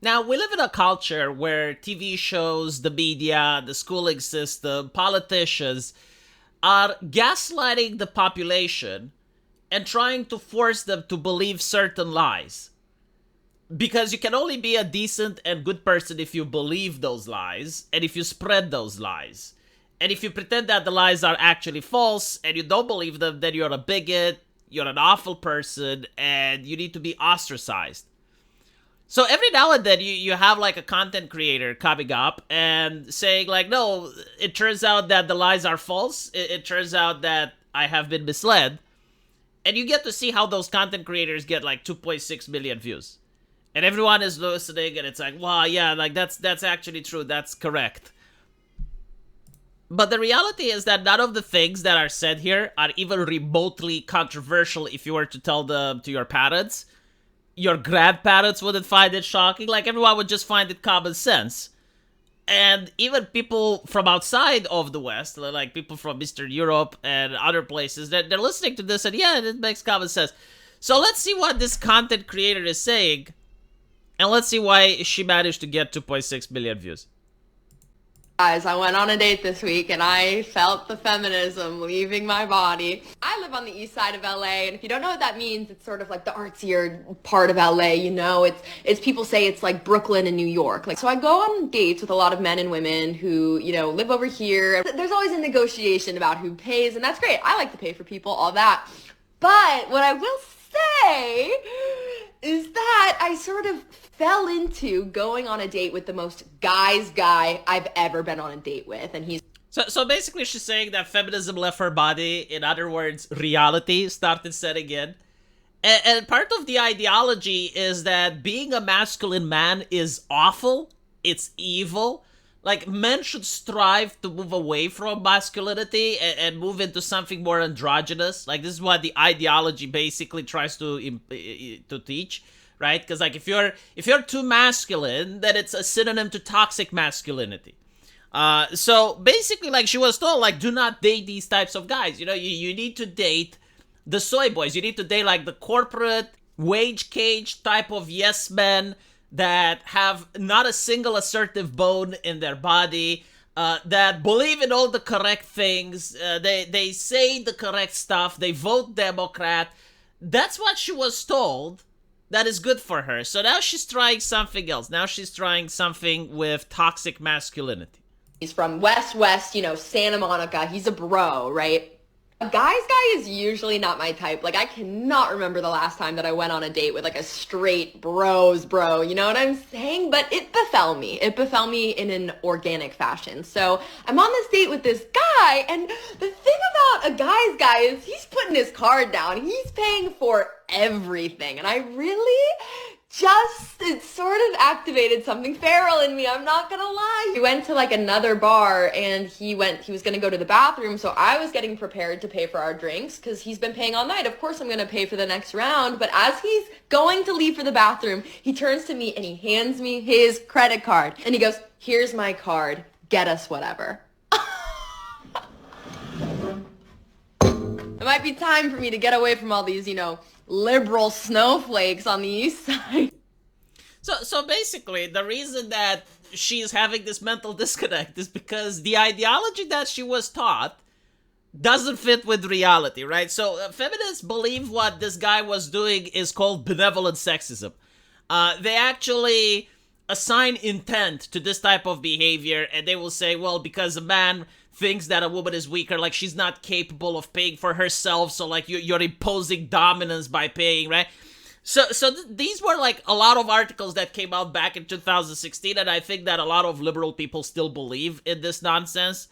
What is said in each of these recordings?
Now, we live in a culture where TV shows, the media, the schooling system, politicians are gaslighting the population and trying to force them to believe certain lies. Because you can only be a decent and good person if you believe those lies and if you spread those lies. And if you pretend that the lies are actually false and you don't believe them, then you're a bigot, you're an awful person, and you need to be ostracized. So every now and then you have like a content creator coming up and saying like, no, it turns out that the lies are false. It turns out that I have been misled. And you get to see how those content creators get like 2.6 million views. And everyone is listening and it's like, wow, yeah, like that's actually true. That's correct. But the reality is that none of the things that are said here are even remotely controversial if you were to tell them to your parents. Your grandparents wouldn't find it shocking. Like, everyone would just find it common sense. And even people from outside of the West, like people from Eastern Europe and other places, they're listening to this and yeah, it makes common sense. So let's see what this content creator is saying. And let's see why she managed to get 2.6 million views. Guys, I went on a date this week and I felt the feminism leaving my body. I live on the east side of LA, and if you don't know what that means, it's sort of like the artsier part of LA, you know? It's people say it's like Brooklyn and New York. Like, so I go on dates with a lot of men and women who, you know, live over here. There's always a negotiation about who pays, and that's great. I like to pay for people, all that. But what I will say is that I sort of fell into going on a date with the most guy I've ever been on a date with, and he's... So basically she's saying that feminism left her body. In other words, reality started setting in. And part of the ideology is that being a masculine man is awful. It's evil. Like, men should strive to move away from masculinity and move into something more androgynous. Like, this is what the ideology basically tries to teach, right? Because like if you're too masculine, then it's a synonym to toxic masculinity. So basically, like, she was told, like, do not date these types of guys. You know, you need to date the soy boys. You need to date like the corporate wage cage type of yes men that have not a single assertive bone in their body, that believe in all the correct things, they say the correct stuff, they vote Democrat. That's what she was told that is good for her. So now she's trying something else. Now she's trying something with toxic masculinity. He's from West, you know, Santa Monica. He's a bro, right? A guy's guy is usually not my type. Like, I cannot remember the last time that I went on a date with like a straight bro, you know what I'm saying? But it befell me. It befell me in an organic fashion. So I'm on this date with this guy, and the thing about a guy's guy is he's putting his card down. He's paying for everything. And I really it sort of activated something feral in me, I'm not gonna lie. We went to like another bar, and he was gonna go to the bathroom, so I was getting prepared to pay for our drinks because he's been paying all night. Of course I'm gonna pay for the next round, but as he's going to leave for the bathroom, he turns to me and he hands me his credit card, and he goes, here's my card, get us whatever. It might be time for me to get away from all these, you know, liberal snowflakes on the east side. So basically, the reason that she's having this mental disconnect is because the ideology that she was taught doesn't fit with reality, right? So feminists believe what this guy was doing is called benevolent sexism. They actually assign intent to this type of behavior, and they will say, well, because a man thinks that a woman is weaker, like she's not capable of paying for herself, so like you're imposing dominance by paying, right? So these were like a lot of articles that came out back in 2016, and I think that a lot of liberal people still believe in this nonsense.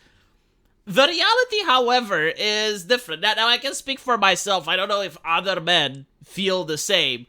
The reality, however, is different. Now I can speak for myself. I don't know if other men feel the same.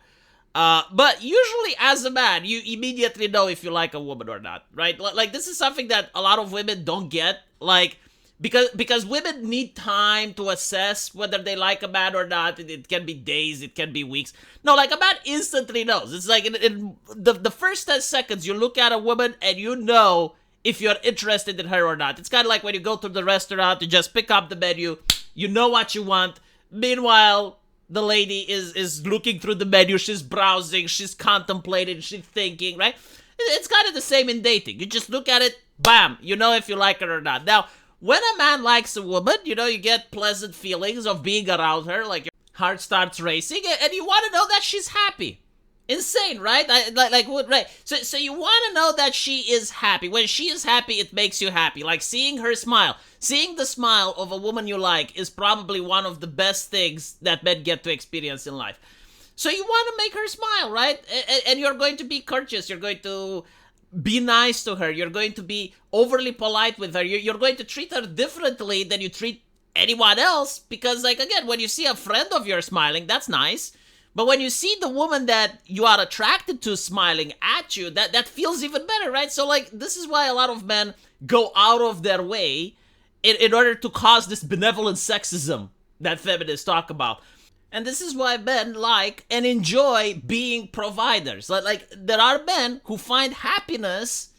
But usually as a man, you immediately know if you like a woman or not, right? Like, this is something that a lot of women don't get, like, because women need time to assess whether they like a man or not. It can be days, it can be weeks. No, like, a man instantly knows. It's like in the first 10 seconds, you look at a woman and you know if you're interested in her or not. It's kind of like when you go to the restaurant, you just pick up the menu, you know what you want. Meanwhile, the lady is looking through the menu, she's browsing, she's contemplating, she's thinking, right? It's kind of the same in dating. You just look at it, bam, you know if you like her or not. Now, when a man likes a woman, you know, you get pleasant feelings of being around her, like your heart starts racing, and you want to know that she's happy. Insane, right? Right. So you want to know that she is happy. When she is happy, it makes you happy. Like seeing her smile. Seeing the smile of a woman you like is probably one of the best things that men get to experience in life. So you want to make her smile, right? And you're going to be courteous. You're going to be nice to her. You're going to be overly polite with her. You're going to treat her differently than you treat anyone else. Because, like, again, when you see a friend of yours smiling, that's nice. But when you see the woman that you are attracted to smiling at you, that feels even better, right? So, like, this is why a lot of men go out of their way in order to cause this benevolent sexism that feminists talk about. And this is why men like and enjoy being providers. Like there are men who find happiness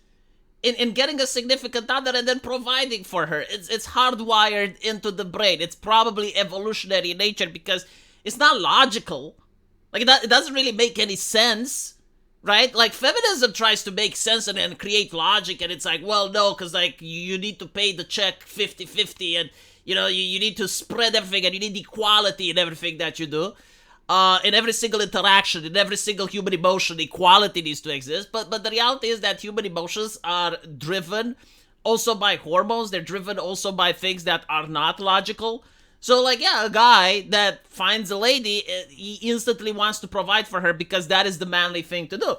in getting a significant other and then providing for her. It's hardwired into the brain. It's probably evolutionary in nature because it's not logical. Like, it doesn't really make any sense, right? Like, feminism tries to make sense and create logic, and it's like, well, no, because, like, you need to pay the check 50-50, and, you know, you need to spread everything, and you need equality in everything that you do. In every single interaction, in every single human emotion, equality needs to exist. But the reality is that human emotions are driven also by hormones. They're driven also by things that are not logical. So, like, yeah, a guy that finds a lady, he instantly wants to provide for her because that is the manly thing to do.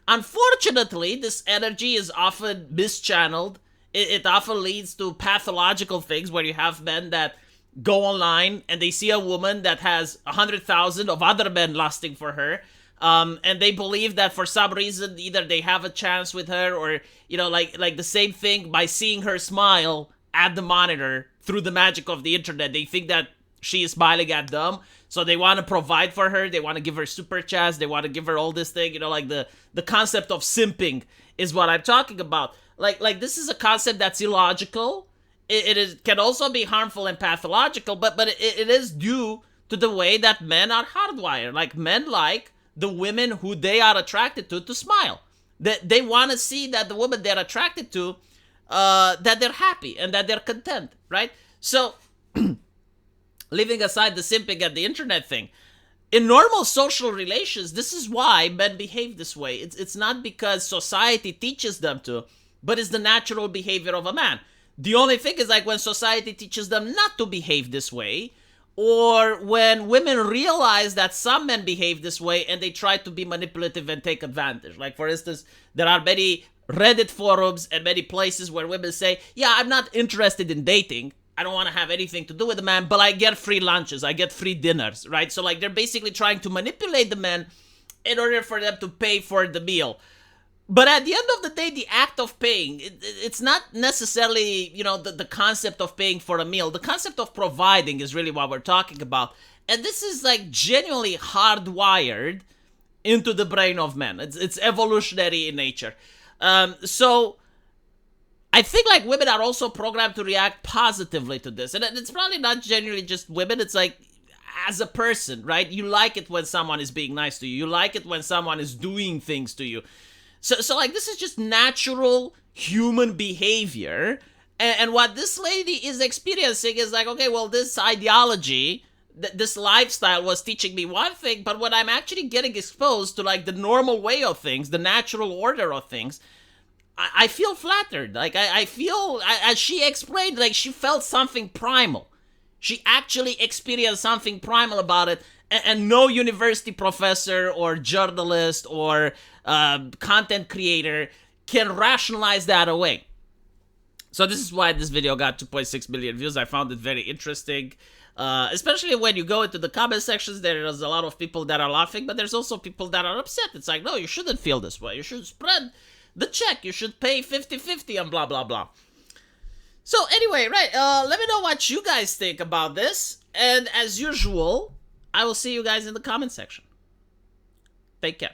Unfortunately, this energy is often mischanneled. It often leads to pathological things where you have men that go online and they see a woman that has 100,000 of other men lusting for her. And they believe that for some reason, either they have a chance with her or, you know, like the same thing by seeing her smile at the monitor through the magic of the internet. They think that she is smiling at them, so they want to provide for her. They want to give her super chats. They want to give her all this thing. You know, like the concept of simping is what I'm talking about. Like this is a concept that's illogical. It can also be harmful and pathological, but it is due to the way that men are hardwired. Like, men like the women who they are attracted to smile. They want to see that the woman they're attracted to, that they're happy and that they're content, right? So, leaving aside the simping and the internet thing, in normal social relations, this is why men behave this way. It's not because society teaches them to, but it's the natural behavior of a man. The only thing is, like, when society teaches them not to behave this way, or when women realize that some men behave this way and they try to be manipulative and take advantage. Like, for instance, there are many Reddit forums and many places where women say, yeah, I'm not interested in dating. I don't want to have anything to do with a man, but I get free lunches. I get free dinners, right? So, like, they're basically trying to manipulate the men in order for them to pay for the meal. But at the end of the day, the act of paying, it's not necessarily, you know, the concept of paying for a meal. The concept of providing is really what we're talking about. And this is, like, genuinely hardwired into the brain of men. It's evolutionary in nature. So I think, like, women are also programmed to react positively to this. And it's probably not genuinely just women. It's like, as a person, right? You like it when someone is being nice to you. You like it when someone is doing things to you. So like, this is just natural human behavior. And what this lady is experiencing is like, okay, well, this ideology, this lifestyle was teaching me one thing, but when I'm actually getting exposed to, like, the normal way of things, the natural order of things, I feel flattered. Like, I feel, as she explained, like, she felt something primal. She actually experienced something primal about it. And no university professor or journalist or content creator can rationalize that away. So this is why this video got 2.6 million views. I found it very interesting. Especially when you go into the comment sections, there's a lot of people that are laughing, but there's also people that are upset. It's like, no, you shouldn't feel this way. You should spread the check. You should pay 50-50 and blah, blah, blah. So anyway, right, let me know what you guys think about this. And as usual, I will see you guys in the comment section. Take care.